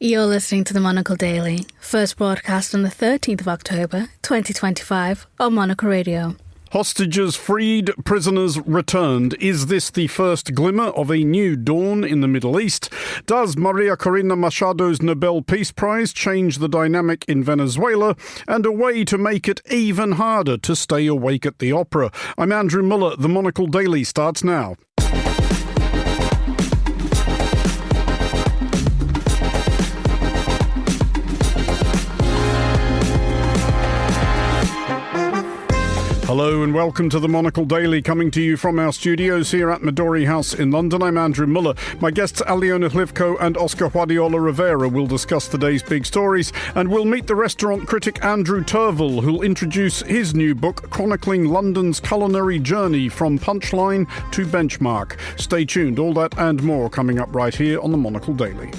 You're listening to the Monocle Daily, first broadcast on the 13th of October, 2025, on Monocle Radio. Hostages freed, prisoners returned. Is this the first glimmer of a new dawn in the Middle East? Does Maria Corina Machado's Nobel Peace Prize change the dynamic in Venezuela? And a way to make it even harder to stay awake at the opera. I'm Andrew Muller. The Monocle Daily starts now. Hello and welcome to the Monocle Daily, coming to you from our studios here at Midori House in London. I'm Andrew Muller. My guests Aliona Hlivko and Oscar Guardiola Rivera will discuss the day's big stories, and we'll meet the restaurant critic Andrew Turville, who'll introduce his new book chronicling London's culinary journey from punchline to benchmark. Stay tuned, all that and more coming up right here on the Monocle Daily.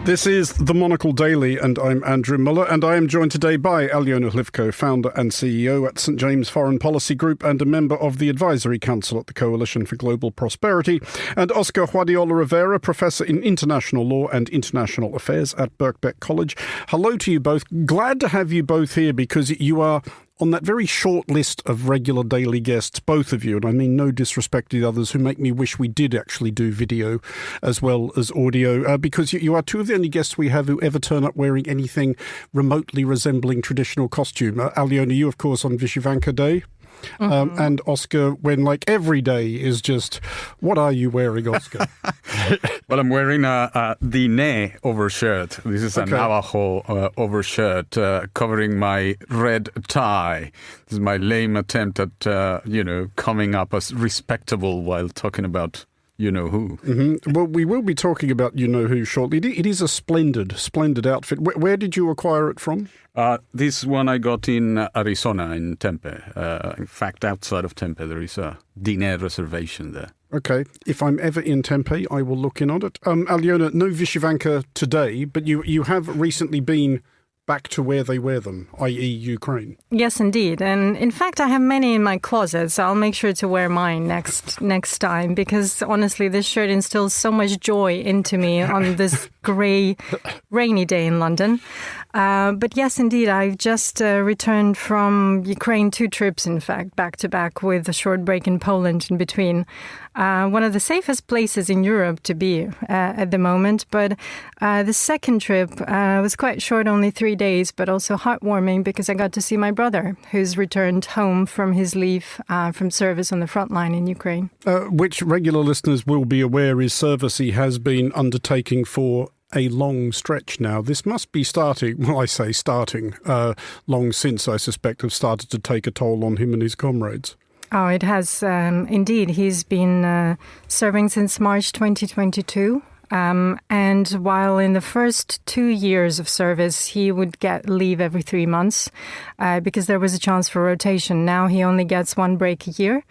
This is the Monocle Daily, and I'm Andrew Muller, and I am joined today by Aliona Hlivko, founder and CEO at St James Foreign Policy Group and a member of the Advisory Council at the Coalition for Global Prosperity, and Oscar Guardiola Rivera, Professor in International Law and International Affairs at Birkbeck College. Hello to you both. Glad to have you both here because you are on that very short list of regular daily guests, both of you, and I mean no disrespect to the others who make me wish we did actually do video as well as audio, because you are two of the only guests we have who ever turn up wearing anything remotely resembling traditional costume. Aliona, you, of course, on Vyshyvanka Day. And Oscar, when like every day is just, what are you wearing, Oscar? Well, I'm wearing the Ne overshirt. This is a Navajo overshirt covering my red tie. This is my lame attempt at, coming up as respectable while talking about you-know-who. Mm-hmm. Well, we will be talking about you-know-who shortly. It is a splendid outfit. Where did you acquire it from? This one I got in Arizona, in Tempe. In fact, outside of Tempe, there is a Diné reservation there. Okay. If I'm ever in Tempe, I will look in on it. Aliona, no Vyshyvanka today, but you have recently been back to where they wear them, i.e. Ukraine. Yes, indeed. And in fact, I have many in my closet, so I'll make sure to wear mine next time, because honestly, this shirt instills so much joy into me on this grey, rainy day in London. But yes, indeed, I've just returned from Ukraine, 2 trips, in fact, back to back, with a short break in Poland in between. One of the safest places in Europe to be at the moment. But the second trip was quite short, only 3 days, but also heartwarming because I got to see my brother, who's returned home from his leave from service on the front line in Ukraine. Which regular listeners will be aware is service he has been undertaking for a long stretch now. This must be starting, well, I say starting, long since I suspect have started to take a toll on him and his comrades. Oh, it has indeed. He's been serving since March 2022. And while in the first 2 years of service, he would get leave every 3 months because there was a chance for rotation. Now he only gets 1 break a year.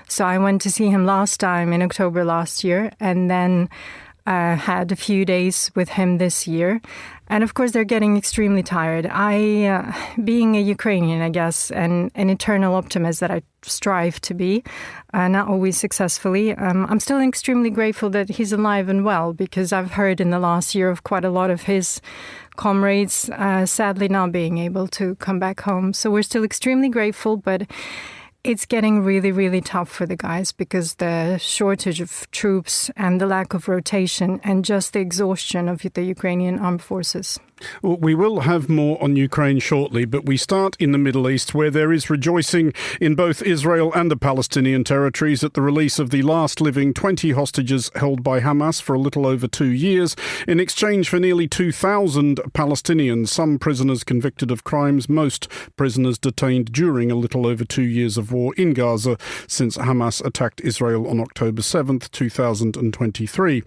So I went to see him last time in October last year, and then had a few days with him this year. And of course, they're getting extremely tired. Being a Ukrainian, I guess, and an eternal optimist that I strive to be, not always successfully, I'm still extremely grateful that he's alive and well, because I've heard in the last year of quite a lot of his comrades sadly not being able to come back home. So we're still extremely grateful, but it's getting really, really tough for the guys because the shortage of troops and the lack of rotation and just the exhaustion of the Ukrainian armed forces. Well, we will have more on Ukraine shortly, but we start in the Middle East, where there is rejoicing in both Israel and the Palestinian territories at the release of the last living 20 hostages held by Hamas for a little over 2 years, in exchange for nearly 2,000 Palestinians, some prisoners convicted of crimes, most prisoners detained during a little over 2 years of war in Gaza since Hamas attacked Israel on October 7th, 2023.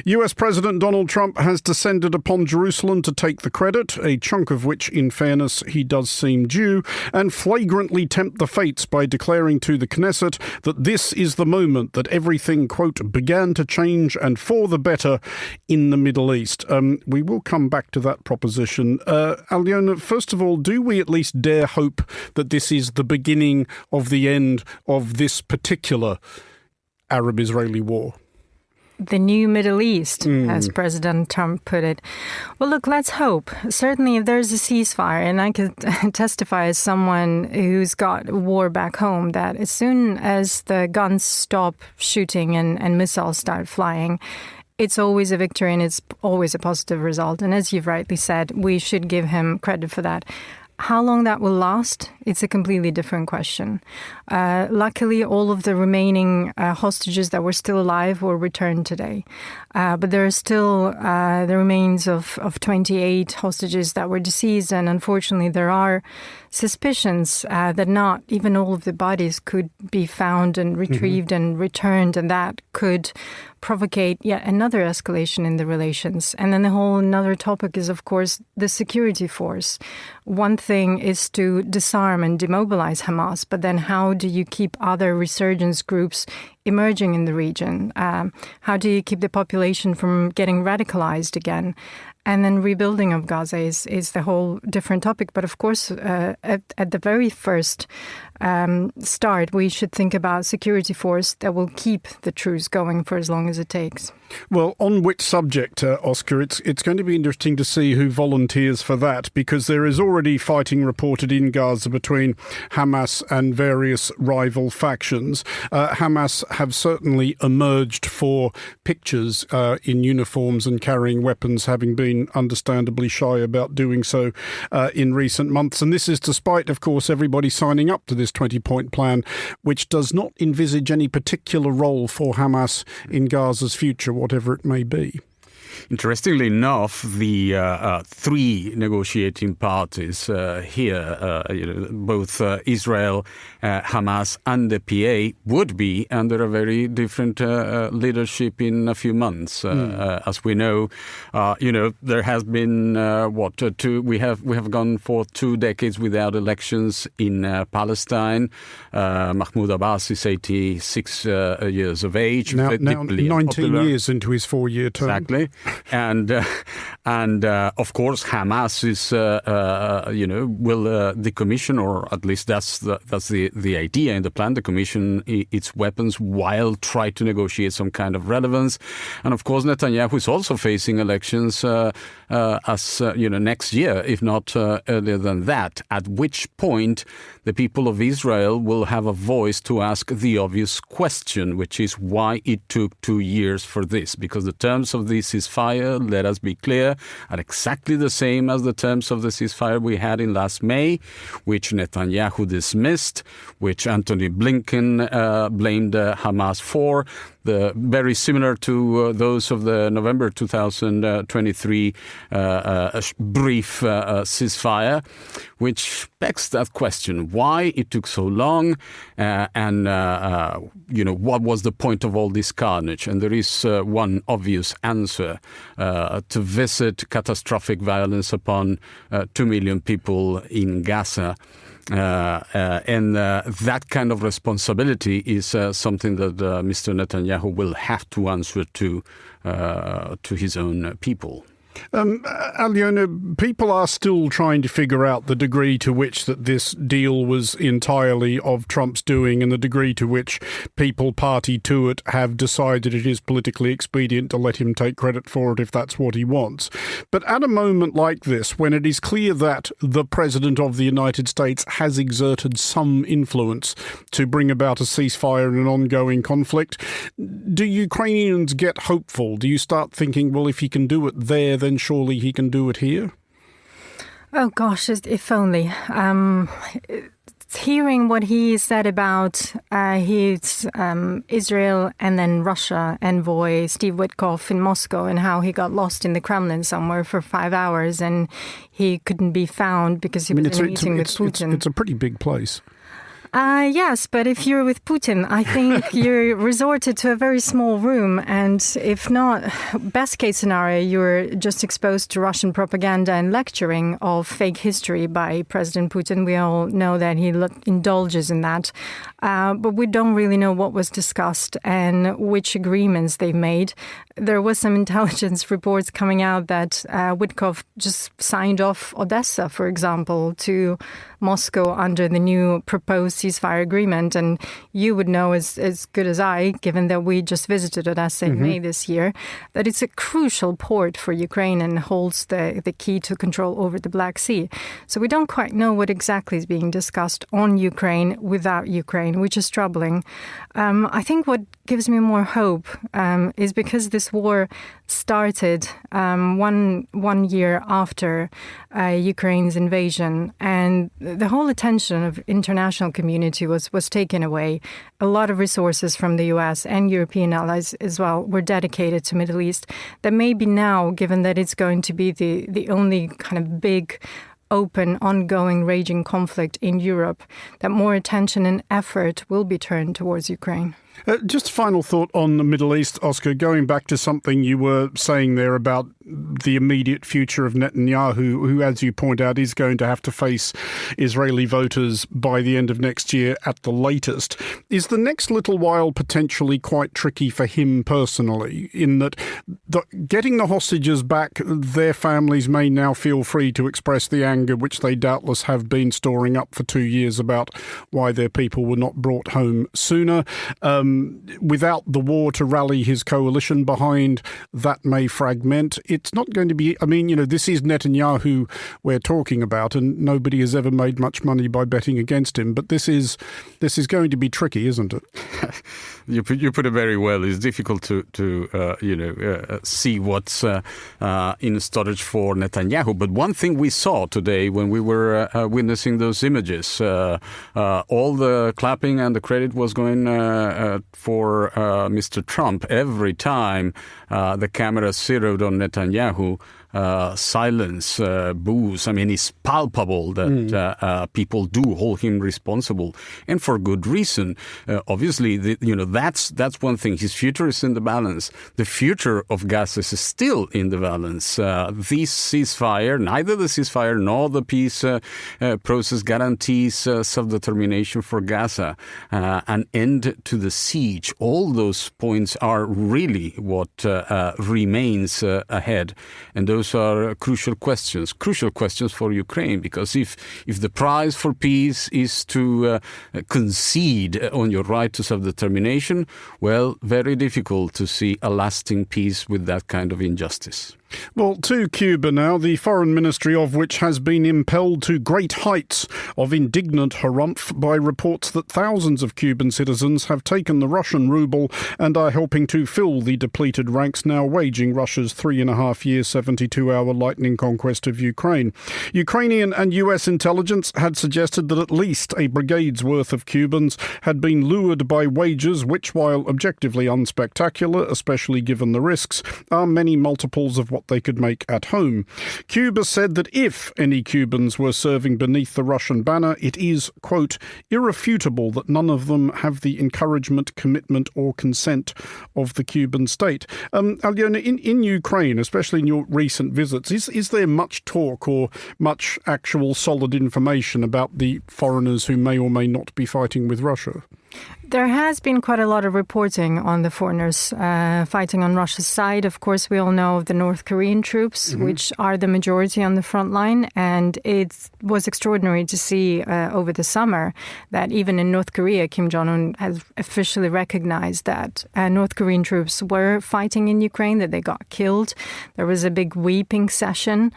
US President Donald Trump has descended upon Jerusalem to take the credit, a chunk of which, in fairness, he does seem due, and flagrantly tempt the fates by declaring to the Knesset that this is the moment that everything, quote, began to change and for the better in the Middle East. We will come back to that proposition. Aliona, first of all, do we at least dare hope that this is the beginning of the end of this particular Arab-Israeli war? The new Middle East, as President Trump put it. Well, look, let's hope. Certainly, if there's a ceasefire, and I can testify as someone who's got war back home, that as soon as the guns stop shooting and missiles start flying, it's always a victory and it's always a positive result. And as you've rightly said, we should give him credit for that. How long that will last, it's a completely different question. Luckily, all of the remaining hostages that were still alive were returned today. But there are still the remains of 28 hostages that were deceased. And unfortunately, there are suspicions that not even all of the bodies could be found and retrieved and returned. And that could provocate yet another escalation in the relations. And then the whole another topic is, of course, the security force. One thing is to disarm and demobilize Hamas, but then how do you keep other resurgence groups emerging in the region? How do you keep the population from getting radicalized again? And then rebuilding of Gaza is the whole different topic. But of course, at the very first start, we should think about security force that will keep the truce going for as long as it takes. Well, on which subject, Oscar, it's going to be interesting to see who volunteers for that, because there is already fighting reported in Gaza between Hamas and various rival factions. Hamas have certainly emerged for pictures in uniforms and carrying weapons, having been understandably shy about doing so in recent months. And this is despite, of course, everybody signing up to this 20-point plan, which does not envisage any particular role for Hamas in Gaza's future, whatever it may be. Interestingly enough, the three negotiating parties here, both Israel, Hamas and the PA would be under a very different leadership in a few months. As we know, there has been we have gone for 2 decades without elections in Palestine. Mahmoud Abbas is 86 years of age. Now 19 unpopular. years into his 4-year term. Exactly. And of course, Hamas is, will decommission, or at least that's the idea in the plan, decommission its weapons while try to negotiate some kind of relevance. And of course, Netanyahu is also facing elections next year, if not earlier than that, at which point the people of Israel will have a voice to ask the obvious question, which is why it took 2 years for this. Because the terms of this ceasefire, let us be clear, are exactly the same as the terms of the ceasefire we had in last May, which Netanyahu dismissed, which Antony Blinken blamed Hamas for. Very similar to those of the November 2023 brief ceasefire, which begs that question: why it took so long, and what was the point of all this carnage? And there is one obvious answer: to visit catastrophic violence upon 2 million people in Gaza. And that kind of responsibility is something that Mr. Netanyahu will have to answer to his own people. Alyona, people are still trying to figure out the degree to which that this deal was entirely of Trump's doing, and the degree to which people party to it have decided it is politically expedient to let him take credit for it if that's what he wants. But at a moment like this, when it is clear that the President of the United States has exerted some influence to bring about a ceasefire in an ongoing conflict, do Ukrainians get hopeful? Do you start thinking, well, if he can do it there, then surely he can do it here? Oh, gosh, if only. Hearing what he said about his Israel and then Russia envoy, Steve Witkoff, in Moscow, and how he got lost in the Kremlin somewhere for 5 hours and he couldn't be found because he was in a meeting with Putin. It's a pretty big place. Yes, but if you're with Putin, I think you're resorted to a very small room. And if not, best case scenario, you're just exposed to Russian propaganda and lecturing of fake history by President Putin. We all know that he indulges in that. But we don't really know what was discussed and which agreements they made. There was some intelligence reports coming out that Witkoff just signed off Odessa, for example, to Moscow under the new proposed ceasefire agreement. And you would know as good as I, given that we just visited Odessa in May this year, that it's a crucial port for Ukraine and holds the key to control over the Black Sea. So we don't quite know what exactly is being discussed on Ukraine without Ukraine, which is troubling. I think what gives me more hope is because this war started one year after Ukraine's invasion, and the whole attention of international community was taken away. A lot of resources from the US and European allies as well were dedicated to Middle East. That maybe now, given that it's going to be the only kind of big open, ongoing, raging conflict in Europe, that more attention and effort will be turned towards Ukraine. Just a final thought on the Middle East, Oscar, going back to something you were saying there about the immediate future of Netanyahu, who, as you point out, is going to have to face Israeli voters by the end of next year at the latest. Is the next little while potentially quite tricky for him personally, in that getting the hostages back, their families may now feel free to express the anger which they doubtless have been storing up for 2 years about why their people were not brought home sooner. Without the war to rally his coalition behind, that may fragment. It's not going to be, this is Netanyahu we're talking about, and nobody has ever made much money by betting against him. But this is going to be tricky, isn't it? You put it very well. It's difficult to see what's in storage for Netanyahu. But one thing we saw today when we were witnessing those images, all the clapping and the credit was going for Mr. Trump. Every time the camera zeroed on Netanyahu, silence, boos. It's palpable that people do hold him responsible, and for good reason. Obviously, that's one thing. His future is in the balance. The future of Gaza is still in the balance. This ceasefire, neither the ceasefire nor the peace process guarantees self-determination for Gaza, an end to the siege. All those points are really what remains ahead, and those are crucial questions for Ukraine, because if the prize for peace is to concede on your right to self-determination, well, very difficult to see a lasting peace with that kind of injustice. Well, to Cuba now, the foreign ministry of which has been impelled to great heights of indignant harumph by reports that thousands of Cuban citizens have taken the Russian ruble and are helping to fill the depleted ranks now waging Russia's 3.5-year, 72-hour lightning conquest of Ukraine. Ukrainian and US intelligence had suggested that at least a brigade's worth of Cubans had been lured by wagers which, while objectively unspectacular, especially given the risks, are many multiples of what they could make at home. Cuba said that if any Cubans were serving beneath the Russian banner, it is, quote, irrefutable that none of them have the encouragement, commitment or consent of the Cuban state. Alyona, in Ukraine, especially in your recent visits, is there much talk or much actual solid information about the foreigners who may or may not be fighting with Russia? There has been quite a lot of reporting on the foreigners fighting on Russia's side. Of course, we all know of the North Korean troops, which are the majority on the front line. And it was extraordinary to see over the summer that even in North Korea, Kim Jong-un has officially recognized that North Korean troops were fighting in Ukraine, that they got killed. There was a big weeping session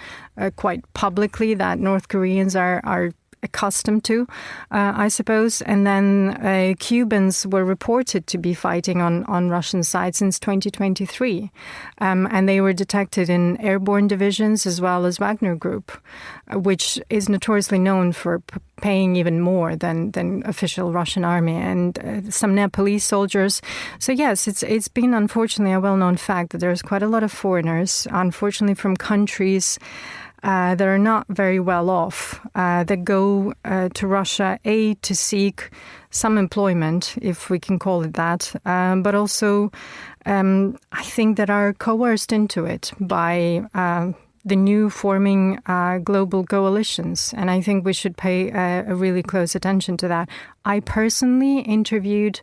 quite publicly that North Koreans are accustomed to, I suppose. And then Cubans were reported to be fighting on Russian side since 2023. And they were detected in airborne divisions as well as Wagner Group, which is notoriously known for paying even more than official Russian army, and some Nepalese soldiers. So yes, it's been unfortunately a well-known fact that there's quite a lot of foreigners, unfortunately from countries that are not very well off, that go to Russia, to seek some employment, if we can call it that, but also I think that are coerced into it by the new forming global coalitions. And I think we should pay a really close attention to that. I personally interviewed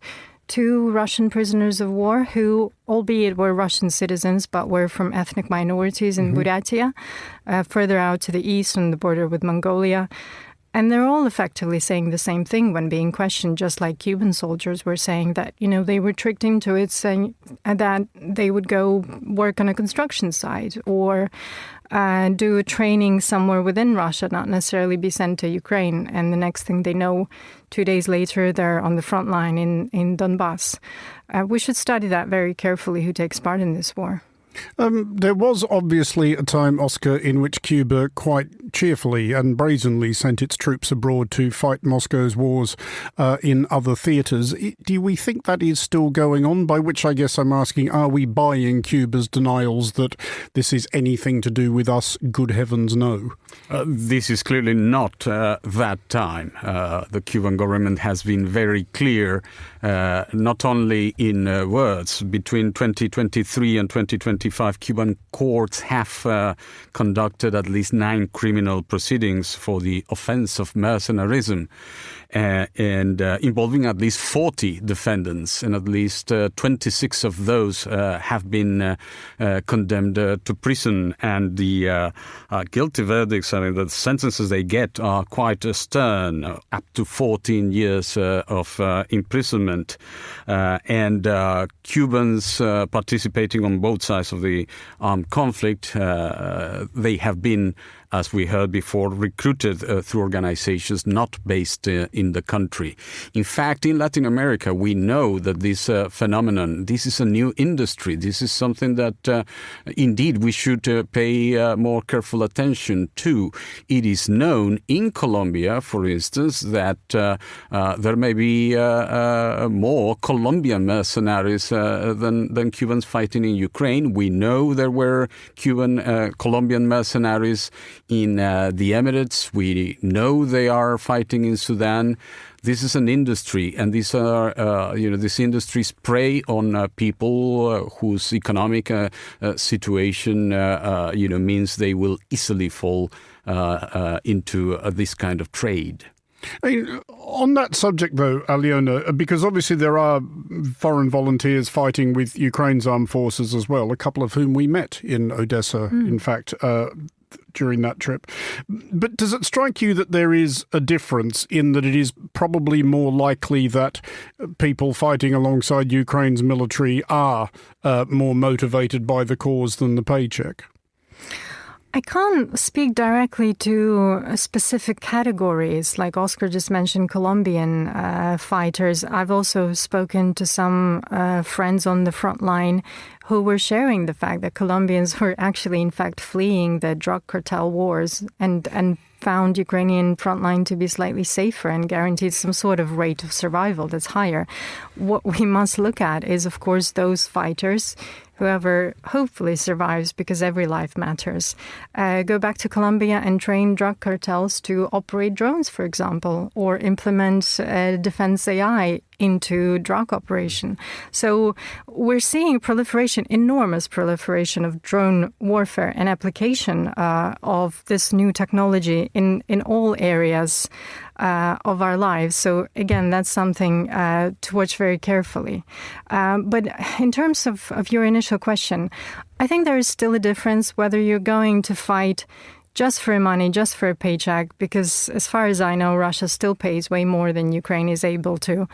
2 Russian prisoners of war who, albeit were Russian citizens, but were from ethnic minorities in Buryatia, further out to the east on the border with Mongolia. And they're all effectively saying the same thing when being questioned, just like Cuban soldiers were saying that, they were tricked into it, saying that they would go work on a construction site or do a training somewhere within Russia, not necessarily be sent to Ukraine. And the next thing they know, 2 days later, they're on the front line in Donbass. We should study that very carefully, who takes part in this war. There was obviously a time, Oscar, in which Cuba quite cheerfully and brazenly sent its troops abroad to fight Moscow's wars in other theatres. Do we think that is still going on? By which I guess I'm asking, are we buying Cuba's denials that this is anything to do with us? Good heavens, no. This is clearly not that time. The Cuban government has been very clear, not only in words. Between 2023 and 2025, Cuban courts have conducted at least 9 criminal proceedings for the offense of mercenarism, and involving at least 40 defendants, and at least 26 of those have been condemned to prison. And the guilty verdicts, the sentences they get are quite stern, up to 14 years of imprisonment. And Cubans participating on both sides of the armed conflict, they have been, as we heard before, recruited through organizations not based in the country. In fact, in Latin America, we know that this phenomenon, this is a new industry. This is something that indeed we should pay more careful attention to. It is known in Colombia, for instance, that there may be more Colombian mercenaries than Cubans fighting in Ukraine. We know there were Colombian mercenaries in the Emirates. We know they are fighting in Sudan. This is an industry, and these are, these industries prey on people whose economic situation, means they will easily fall into this kind of trade. On that subject, though, Aliona, because obviously there are foreign volunteers fighting with Ukraine's armed forces as well, a couple of whom we met in Odessa, in fact, during that trip. But does it strike you that there is a difference in that it is probably more likely that people fighting alongside Ukraine's military are more motivated by the cause than the paycheck? I can't speak directly to specific categories, like Oscar just mentioned, Colombian fighters. I've also spoken to some friends on the front line who were sharing the fact that Colombians were actually, in fact, fleeing the drug cartel wars and found Ukrainian frontline to be slightly safer and guaranteed some sort of rate of survival that's higher. What we must look at is, of course, those fighters, whoever hopefully survives, because every life matters, go back to Colombia and train drug cartels to operate drones, for example, or implement defense AI into drug operation. So we're seeing enormous proliferation of drone warfare and application of this new technology in all areas of our lives. So again, that's something to watch very carefully. But in terms of your initial question, I think there is still a difference whether you're going to fight just for money, just for a paycheck, because as far as I know, Russia still pays way more than Ukraine is able to.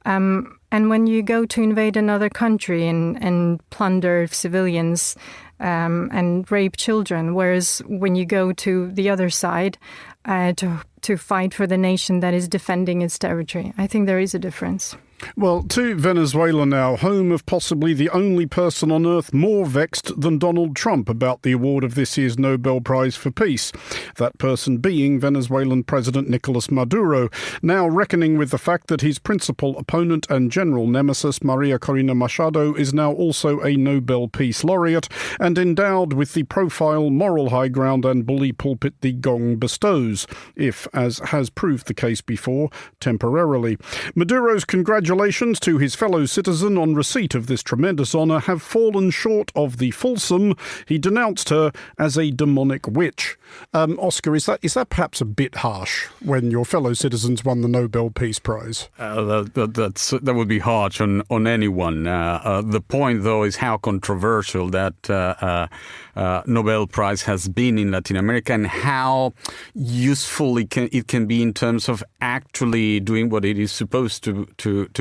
And when you go to invade another country and plunder civilians and rape children, whereas when you go to the other side to fight for the nation that is defending its territory, I think there is a difference. Well, to Venezuela now, home of possibly the only person on earth more vexed than Donald Trump about the award of this year's Nobel Prize for Peace. That person being Venezuelan President Nicolas Maduro, now reckoning with the fact that his principal opponent and general nemesis, Maria Corina Machado, is now also a Nobel Peace Laureate and endowed with the profile, moral high ground and bully pulpit the gong bestows, if, as has proved the case before, temporarily. Maduro's congratulations congratulations to his fellow citizen on receipt of this tremendous honour have fallen short of the fulsome. He denounced her as a demonic witch. Oscar, is that perhaps a bit harsh when your fellow citizens won the Nobel Peace Prize? That would be harsh on anyone. The point, though, is how controversial that Nobel Prize has been in Latin America and how useful it can be in terms of actually doing what it is supposed to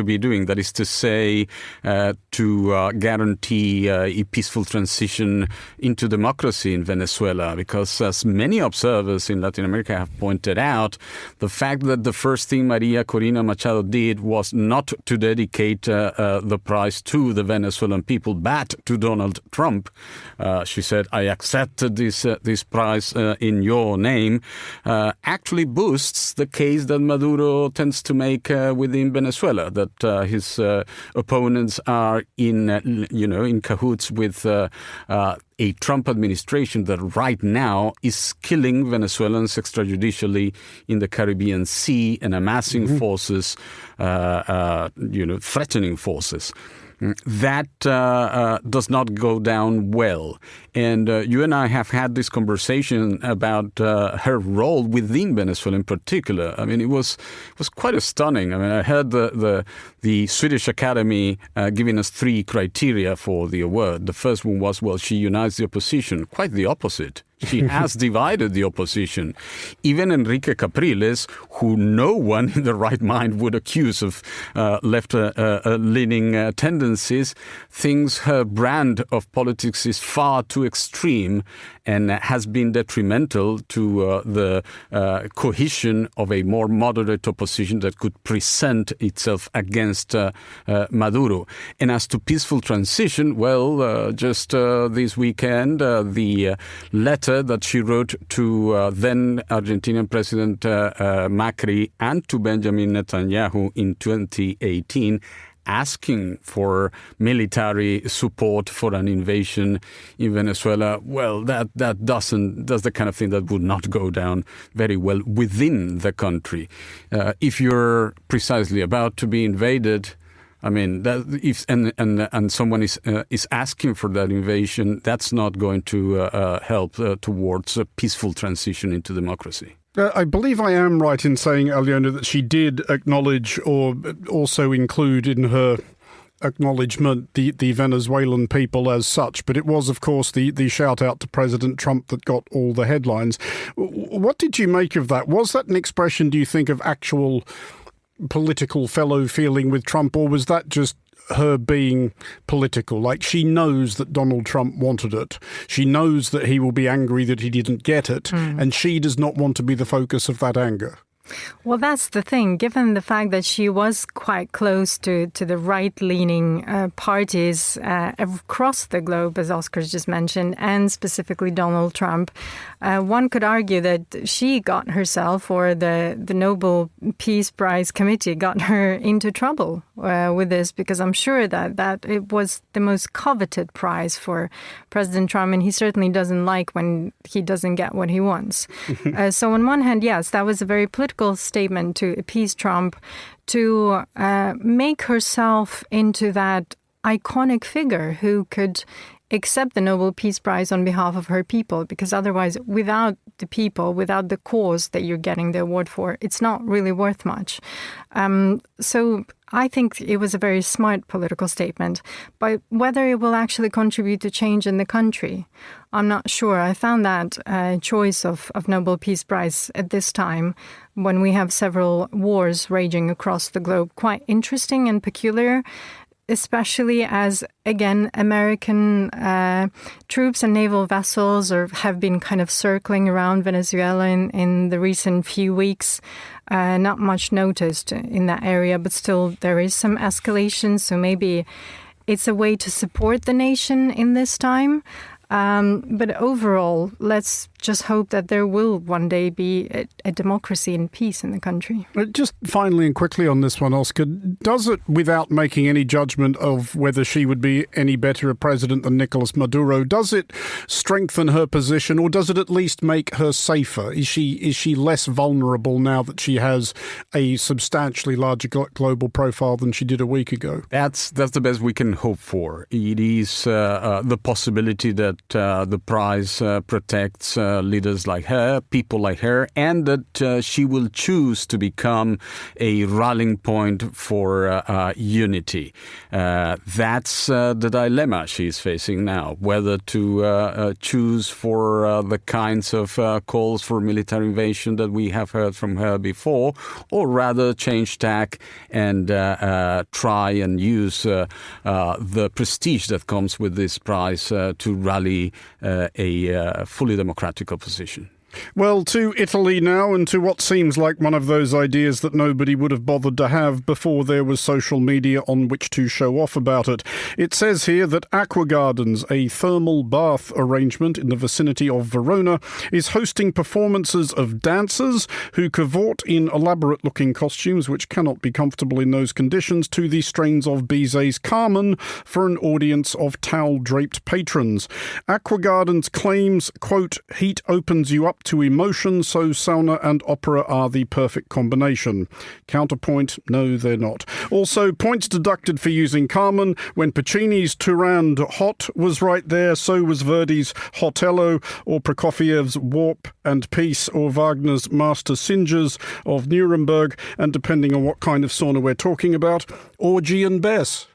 be doing. That is to say, to guarantee a peaceful transition into democracy in Venezuela. Because as many observers in Latin America have pointed out, the fact that the first thing Maria Corina Machado did was not to dedicate the prize to the Venezuelan people, but to Donald Trump. She said, I accepted this prize in your name, actually boosts the case that Maduro tends to make within Venezuela, that his opponents are in cahoots with a Trump administration that right now is killing Venezuelans extrajudicially in the Caribbean Sea and amassing forces, threatening forces. That does not go down well. And you and I have had this conversation about her role within Venezuela in particular. I mean, it was quite stunning. I mean, I heard the Swedish Academy giving us 3 criteria for the award. The first one was, well, she unites the opposition. Quite the opposite. She has divided the opposition. Even Enrique Capriles, who no one in the right mind would accuse of left-leaning tendencies, thinks her brand of politics is far too extreme and has been detrimental to the cohesion of a more moderate opposition that could present itself against Maduro. And as to peaceful transition, well, just this weekend, the letter that she wrote to then Argentinian President Macri and to Benjamin Netanyahu in 2018, asking for military support for an invasion in Venezuela, well, that's the kind of thing that would not go down very well within the country. If you're precisely about to be invaded, I mean, that if and someone is asking for that invasion, that's not going to help towards a peaceful transition into democracy. I believe I am right in saying, Aliona, that she did acknowledge or also include in her acknowledgement the Venezuelan people as such, but it was, of course, the shout out to President Trump that got all the headlines. What did you make of that? Was that an expression, do you think, of actual political fellow feeling with Trump, or was that just her being political? Like, she knows that Donald Trump wanted it. She knows that he will be angry that he didn't get it, and she does not want to be the focus of that anger. Well, that's the thing. Given the fact that she was quite close to the right-leaning parties across the globe, as Oscar's just mentioned, and specifically Donald Trump, one could argue that she got herself, or the Nobel Peace Prize Committee got her into trouble with this, because I'm sure that it was the most coveted prize for President Trump, and he certainly doesn't like when he doesn't get what he wants. So on one hand, yes, that was a very political statement to appease Trump, to make herself into that iconic figure who could accept the Nobel Peace Prize on behalf of her people, because otherwise, without the people, without the cause that you're getting the award for, it's not really worth much. So I think it was a very smart political statement. But whether it will actually contribute to change in the country, I'm not sure. I found that choice of Nobel Peace Prize at this time, when we have several wars raging across the globe, quite interesting and peculiar, especially as, again, American troops and naval vessels have been kind of circling around Venezuela in the recent few weeks. Not much noticed in that area, but still there is some escalation. So maybe it's a way to support the nation in this time. But overall, let's just hope that there will one day be a democracy and peace in the country. Just finally and quickly on this one, Oscar, does it, without making any judgment of whether she would be any better a president than Nicolas Maduro, does it strengthen her position, or does it at least make her safer? Is she less vulnerable now that she has a substantially larger global profile than she did a week ago? That's the best we can hope for. It is the possibility that the prize protects leaders like her, people like her, and that she will choose to become a rallying point for unity. That's the dilemma she's facing now, whether to choose for the kinds of calls for military invasion that we have heard from her before, or rather change tack and try and use the prestige that comes with this prize to rally a fully democratic opposition. Well, to Italy now, and to what seems like one of those ideas that nobody would have bothered to have before there was social media on which to show off about it. It says here that Aqua Gardens, a thermal bath arrangement in the vicinity of Verona, is hosting performances of dancers who cavort in elaborate-looking costumes which cannot be comfortable in those conditions to the strains of Bizet's Carmen for an audience of towel-draped patrons. Aqua Gardens claims, quote, heat opens you up to emotion, so sauna and opera are the perfect combination. Counterpoint, no, they're not. Also, points deducted for using Carmen when Puccini's Turand Hot was right there, so was Verdi's Hotello, or Prokofiev's Warp and Peace, or Wagner's Master Singers of Nuremberg, and depending on what kind of sauna we're talking about, Orgy and Bess.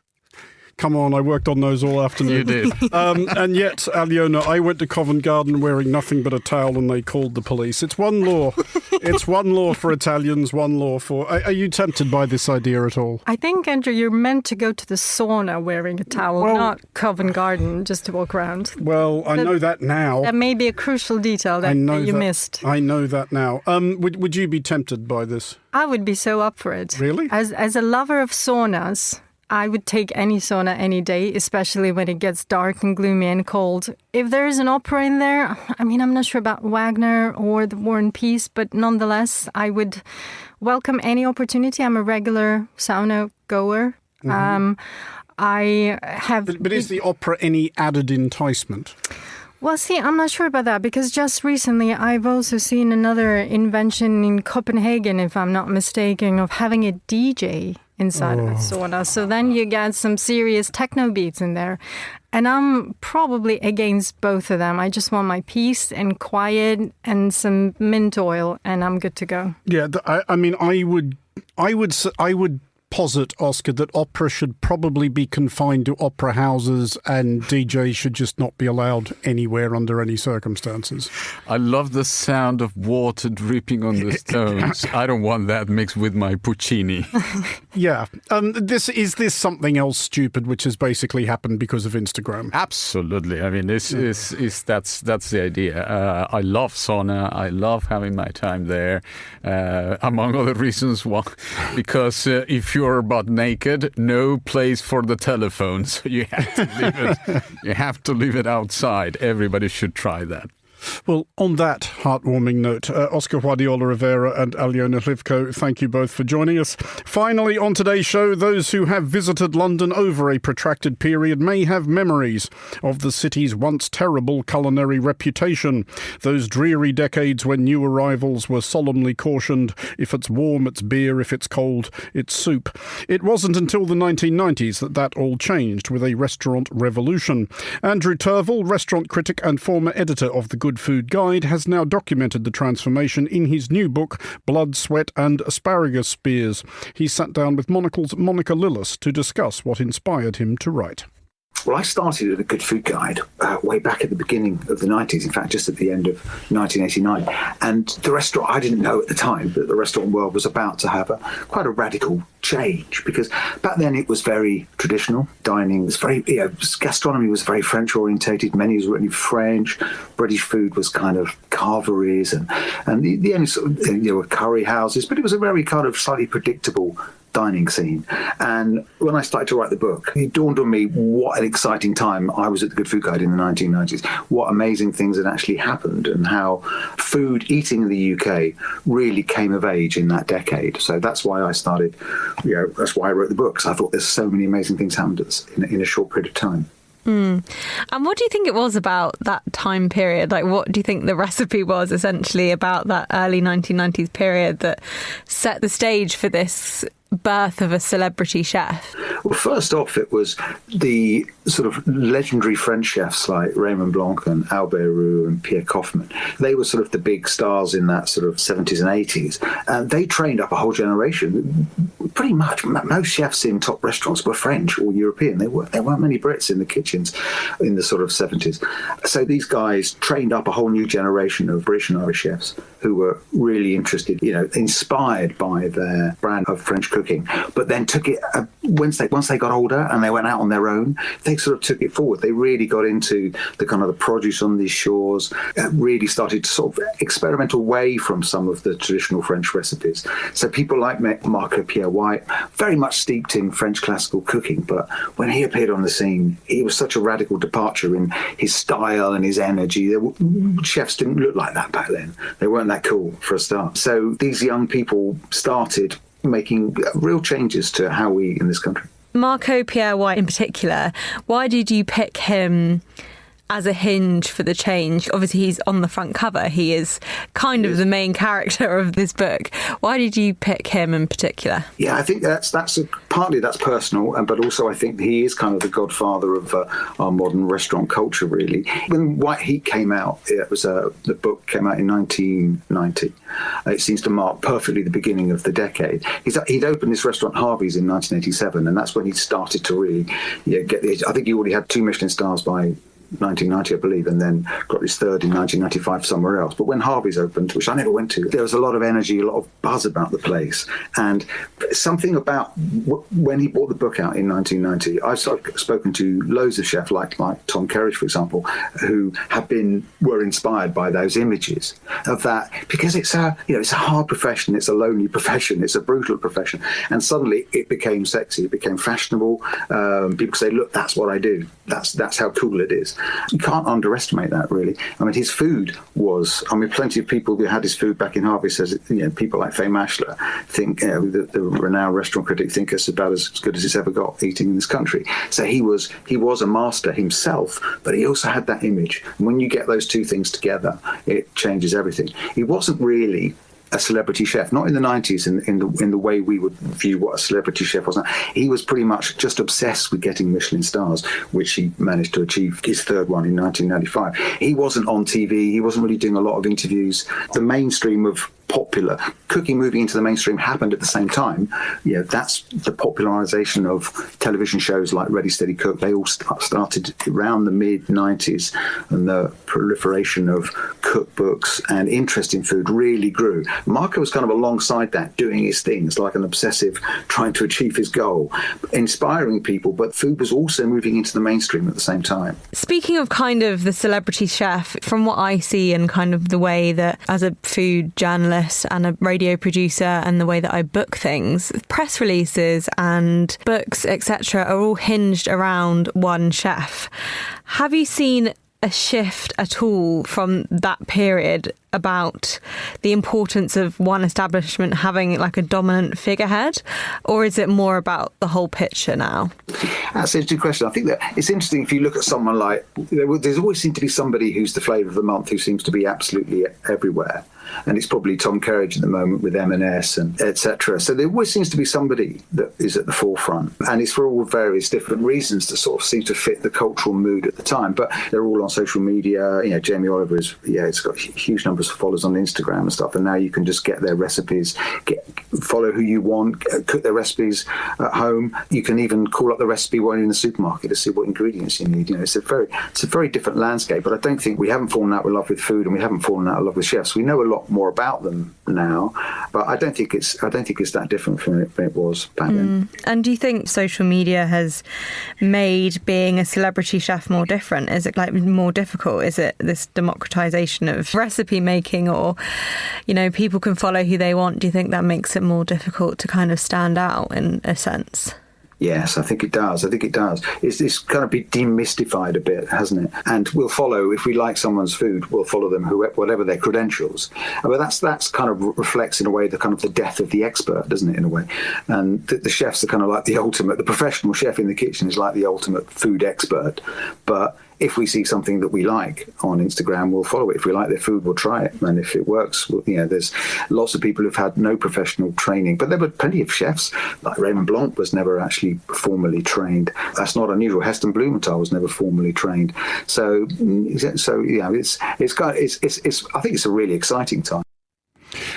Come on, I worked on those all afternoon. You did. And yet, Aliona, I went to Covent Garden wearing nothing but a towel and they called the police. It's one law. It's one law for Italians, one law for... Are you tempted by this idea at all? I think, Andrew, you're meant to go to the sauna wearing a towel, not Covent Garden, just to walk around. Well, I know that now. That may be a crucial detail that you missed. I know that now. Would you be tempted by this? I would be so up for it. Really? As a lover of saunas, I would take any sauna any day, especially when it gets dark and gloomy and cold. If there is an opera in there, I mean, I'm not sure about Wagner or the War and Peace, but nonetheless, I would welcome any opportunity. I'm a regular sauna goer. Mm-hmm. But is the opera any added enticement? Well, see, I'm not sure about that, because just recently I've also seen another invention in Copenhagen, if I'm not mistaken, of having a DJ inside of a sauna. So then you get some serious techno beats in there. And I'm probably against both of them. I just want my peace and quiet and some mint oil, and I'm good to go. Yeah, I would posit, Oscar, that opera should probably be confined to opera houses and DJs should just not be allowed anywhere under any circumstances. I love the sound of water dripping on the stones. I don't want that mixed with my Puccini. Yeah. Is this something else stupid which has basically happened because of Instagram? Absolutely. I mean, that's the idea. I love sauna. I love having my time there. Among other reasons, because if you're butt naked, no place for the telephone, so you have to leave it. You have to leave it outside. Everybody should try that. Well, on that heartwarming note, Oscar Guardiola Rivera and Aliona Hlivko, thank you both for joining us. Finally, on today's show, those who have visited London over a protracted period may have memories of the city's once terrible culinary reputation. Those dreary decades when new arrivals were solemnly cautioned, if it's warm, it's beer, if it's cold, it's soup. It wasn't until the 1990s that all changed with a restaurant revolution. Andrew Turville, restaurant critic and former editor of the Good Food Guide, has now documented the transformation in his new book, Blood, Sweat and Asparagus Spears. He sat down with Monocle's Monica Lillis to discuss what inspired him to write. Well, I started at a Good Food Guide way back at the beginning of the 90s, in fact, just at the end of 1989. And the restaurant, I didn't know at the time that the restaurant world was about to have quite a radical change, because back then it was very traditional. Dining was very, gastronomy was very French orientated. Menus were written in French. British food was kind of carveries and the only sort of, curry houses. But it was a very kind of slightly predictable dining scene. And when I started to write the book, it dawned on me what an exciting time I was at the Good Food Guide in the 1990s, what amazing things had actually happened, and how eating in the UK really came of age in that decade. So that's why I started, that's why I wrote the book, because I thought there's so many amazing things happened in a short period of time. And what do you think it was about that time period? Like, what do you think the recipe was essentially about that early 1990s period that set the stage for this birth of a celebrity chef? Well, first off, it was the sort of legendary French chefs like Raymond Blanc and Albert Roux and Pierre Kaufmann. They were sort of the big stars in that sort of 70s and 80s. And they trained up a whole generation. Pretty much most chefs in top restaurants were French or European. There weren't many Brits in the kitchens in the sort of 70s. So these guys trained up a whole new generation of British and Irish chefs who were really interested, inspired by their brand of French cooking, but then took it, once they got older and they went out on their own, they sort of took it forward. They really got into the kind of the produce on these shores, really started to sort of experiment away from some of the traditional French recipes. So people like Marco Pierre White, very much steeped in French classical cooking, but when he appeared on the scene, he was such a radical departure in his style and his energy. Chefs didn't look like that back then. They weren't that cool for a start. So these young people started making real changes to how we eat in this country. Marco Pierre White in particular, why did you pick him as a hinge for the change? Obviously, he's on the front cover. He is kind of the main character of this book. Why did you pick him in particular? Yeah, I think that's partly that's personal, but also I think he is kind of the godfather of our modern restaurant culture, really. When White Heat came out, the book came out in 1990. It seems to mark perfectly the beginning of the decade. He'd opened this restaurant Harvey's in 1987, and that's when he started to really get the. I think he already had 2 Michelin stars by 1990, I believe, and then got his third in 1995 somewhere else. But when Harvey's opened, which I never went to, there was a lot of energy, a lot of buzz about the place. And something about when he brought the book out in 1990, I've spoken to loads of chefs like Tom Kerridge, for example, who were inspired by those images of that, because it's a hard profession, it's a lonely profession, it's a brutal profession, and suddenly it became sexy, it became fashionable. People say, look, that's what I do. That's how cool it is. You can't underestimate that, really. I mean, his food was, plenty of people who had his food back in Harvey says, people like Faye Mashler think, the renowned restaurant critic, think it's about as good as it's ever got eating in this country. So he was a master himself, but he also had that image. And when you get those two things together, it changes everything. He wasn't really a celebrity chef, not in the 90s in the way we would view what a celebrity chef was. He was pretty much just obsessed with getting Michelin stars, which he managed to achieve his third one in 1995. He wasn't on TV, he wasn't really doing a lot of interviews. The mainstream of popular cooking moving into the mainstream happened at the same time. That's the popularization of television shows like Ready Steady Cook. They all started around the mid-90s, and the proliferation of cookbooks and interest in food really grew. Marco was kind of alongside that, doing his things like an obsessive, trying to achieve his goal, inspiring people, but food was also moving into the mainstream at the same time. Speaking of kind of the celebrity chef, from what I see and kind of the way that as a food journalist and a radio producer and the way that I book things, press releases and books, etc., are all hinged around one chef. Have you seen a shift at all from that period about the importance of one establishment having like a dominant figurehead, or is it more about the whole picture now? That's an interesting question. I think that it's interesting if you look at someone like, there's always seemed to be somebody who's the flavour of the month who seems to be absolutely everywhere. And it's probably Tom Kerridge at the moment with M&S and etc. So there always seems to be somebody that is at the forefront. And it's for all various different reasons to sort of seem to fit the cultural mood at the time. But they're all on social media. Jamie Oliver it's got huge numbers of followers on Instagram and stuff. And now you can just get their recipes, follow who you want, cook their recipes at home. You can even call up the recipe while you're in the supermarket to see what ingredients you need. It's a very different landscape. But I don't think we haven't fallen out of love with food, and we haven't fallen out of love with chefs. We know a lot more about them now, but I don't think it's that different from it was back then. And do you think social media has made being a celebrity chef more different? Is it like more difficult? Is it this democratization of recipe making, or, you know, people can follow who they want, do you think that makes it more difficult to kind of stand out in a sense? Yes, I think it does. It's kind of been demystified a bit, hasn't it? And we'll follow, if we like someone's food, we'll follow them, whatever their credentials. But that's kind of reflects in a way the kind of the death of the expert, doesn't it, in a way? And the chefs are kind of like the professional chef in the kitchen is like the ultimate food expert. But if we see something that we like on Instagram, we'll follow it. If we like their food, we'll try it. And if it works, there's lots of people who've had no professional training. But there were plenty of chefs, like Raymond Blanc was never actually formally trained. That's not unusual. Heston Blumenthal was never formally trained. So I think it's a really exciting time.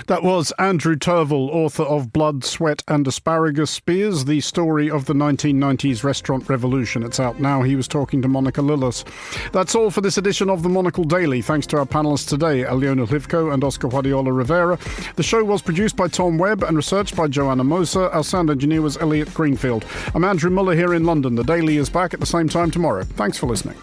That was Andrew Turville, author of Blood, Sweat and Asparagus Spears, the story of the 1990s restaurant revolution. It's out now. He was talking to Monica Lillis. That's all for this edition of the Monocle Daily. Thanks to our panellists today, Aliona Hlivko and Oscar Guardiola Rivera. The show was produced by Tom Webb and researched by Joanna Moser. Our sound engineer was Elliot Greenfield. I'm Andrew Muller here in London. The Daily is back at the same time tomorrow. Thanks for listening.